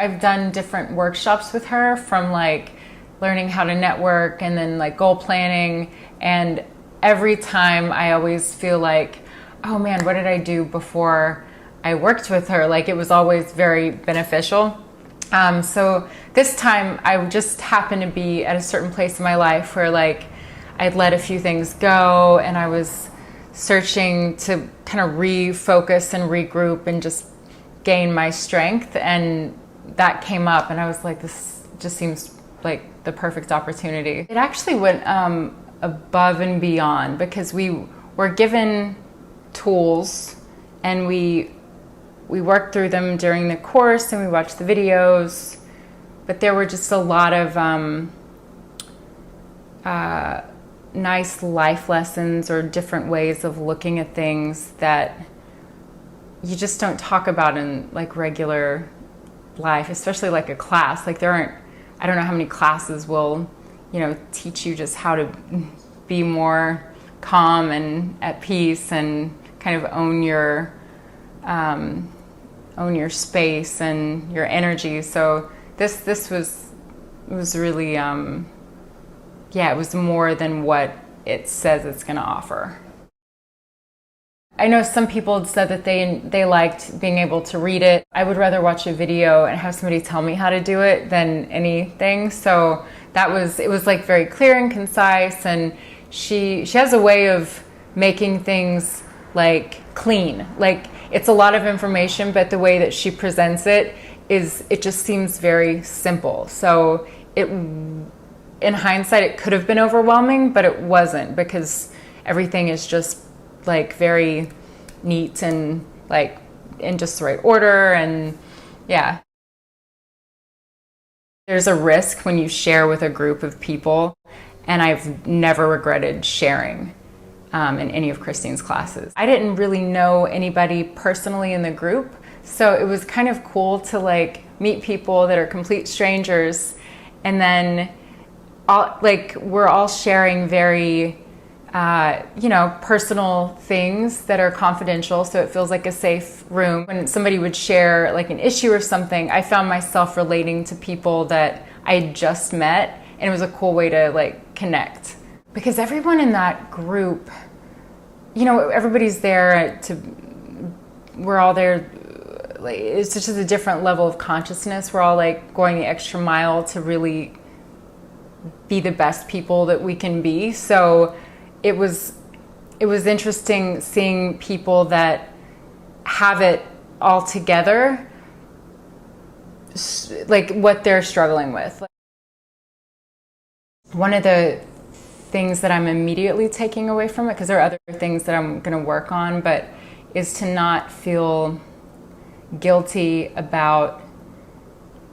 I've done different workshops with her, from like learning how to network and then like goal planning, and every time I always feel like, oh man, what did I do before I worked with her? Like it was always very beneficial. So this time I just happened to be at a certain place in my life where like I'd let a few things go, and I was searching to kind of refocus and regroup and just gain my strength, and that came up, and I was like, this just seems like the perfect opportunity. It actually went above and beyond, because we were given tools and we worked through them during the course, and we watched the videos, but there were just a lot of nice life lessons or different ways of looking at things that you just don't talk about in like regular life, especially like a class. Like I don't know how many classes will, teach you just how to be more calm and at peace and kind of own your space and your energy. So this was really, it was more than what it says it's going to offer. I know some people had said that they liked being able to read it. I would rather watch a video and have somebody tell me how to do it than anything. So it was like very clear and concise, and she has a way of making things like clean. Like it's a lot of information, but the way that she presents it just seems very simple. So in hindsight, it could have been overwhelming, but it wasn't, because everything is just like very neat and like in just the right order. And yeah, there's a risk when you share with a group of people, and I've never regretted sharing in any of Kristine's classes. I didn't really know anybody personally in the group, so it was kind of cool to like meet people that are complete strangers, and then we're all sharing very personal things that are confidential, so it feels like a safe room. When somebody would share like an issue or something, I found myself relating to people that I had just met, and it was a cool way to like connect. Because everyone in that group, everybody's there we're all there, like, it's just a different level of consciousness. We're all like going the extra mile to really be the best people that we can be. So it was interesting seeing people that have it all together, like what they're struggling with. One of the things that I'm immediately taking away from it, because there are other things that I'm going to work on, but is to not feel guilty about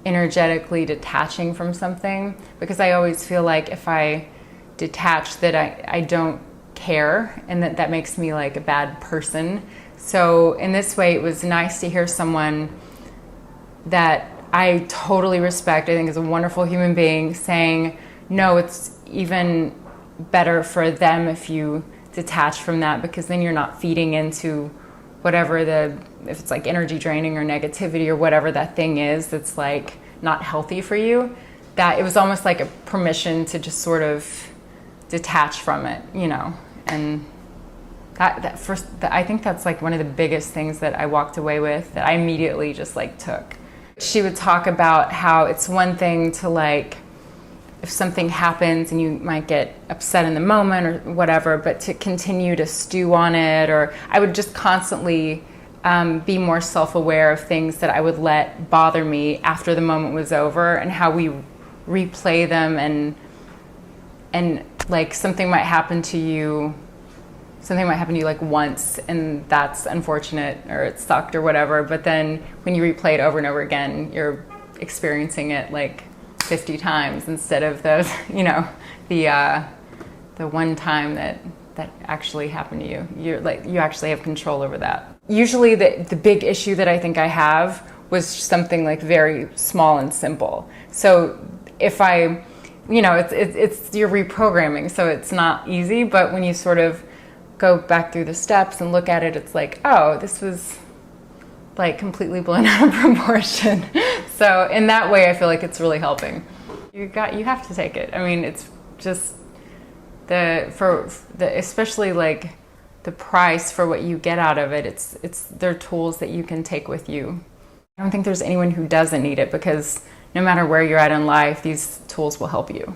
energetically detaching from something, because I always feel like if I detach, that I don't care, and that makes me like a bad person. So in this way, it was nice to hear someone that I totally respect, I think is a wonderful human being, saying, no, it's even better for them if you detach from that, because then you're not feeding into whatever if it's like energy draining or negativity or whatever that thing is that's like not healthy for you. That it was almost like a permission to just sort of detach from it, and I think that's like one of the biggest things that I walked away with, that I immediately just like took. She would talk about how it's one thing to like, if something happens and you might get upset in the moment or whatever, but to continue to stew on it, or I would just constantly be more self-aware of things that I would let bother me after the moment was over, and how we replay them, and like something might happen to you like once, and that's unfortunate, or it sucked or whatever, but then when you replay it over and over again, you're experiencing it like 50 times instead of the one time that actually happened to you. You actually have control over that. Usually the big issue that I think I have was something like very small and simple. So if I, it's you're reprogramming, so it's not easy, but when you sort of go back through the steps and look at it, it's like, oh, this was like completely blown out of proportion. So in that way, I feel like it's really helping. You have to take it. I mean, it's just especially like the price for what you get out of it. They're tools that you can take with you. I don't think there's anyone who doesn't need it, because no matter where you're at in life, these tools will help you.